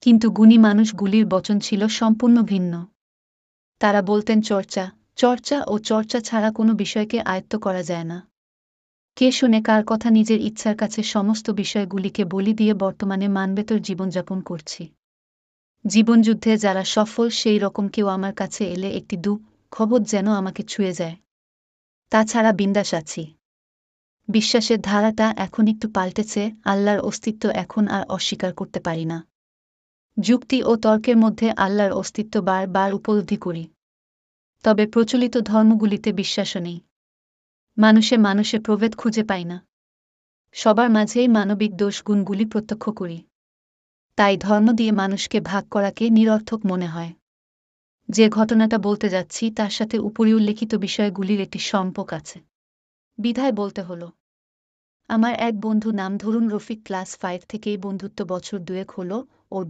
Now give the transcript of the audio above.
কিন্তু গুণী মানুষগুলির বচন ছিল সম্পূর্ণ ভিন্ন। তারা বলতেন চর্চা, চর্চা ও চর্চা ছাড়া কোনো বিষয়কে আয়ত্ত করা যায় না। কে শুনে কার কথা নিজের ইচ্ছার কাছে সমস্ত বিষয়গুলিকে বলি দিয়ে বর্তমানে মানবেতর জীবনযাপন করছি। জীবনযুদ্ধে যারা সফল সেই রকম কেউ আমার কাছে এলে একটি খবর যেন আমাকে ছুঁয়ে যায়। তাছাড়া বিন্দাস আছি। বিশ্বাসের ধারাটা এখন একটু পাল্টেছে, আল্লাহর অস্তিত্ব এখন আর অস্বীকার করতে পারি না। যুক্তি ও তর্কের মধ্যে আল্লাহর অস্তিত্ব বার উপলব্ধি করি। তবে প্রচলিত ধর্মগুলিতে বিশ্বাসও নেই। মানুষে প্রভেদ খুঁজে পাই না। সবার মাঝেই মানবিক দোষগুণগুলি প্রত্যক্ষ করি। তাই ধর্ম দিয়ে মানুষকে ভাগ করাকে নিরর্থক মনে হয়। যে ঘটনাটা বলতে যাচ্ছি তার সাথে উপরি উল্লেখিত বিষয়গুলির একটি সম্পর্ক আছে। বিধায় বলতে হলো। আমার এক বন্ধু, নাম ধরুন রফিক, ক্লাস 5 থেকেই বন্ধুত্ব, বছর 2 হলো। ওর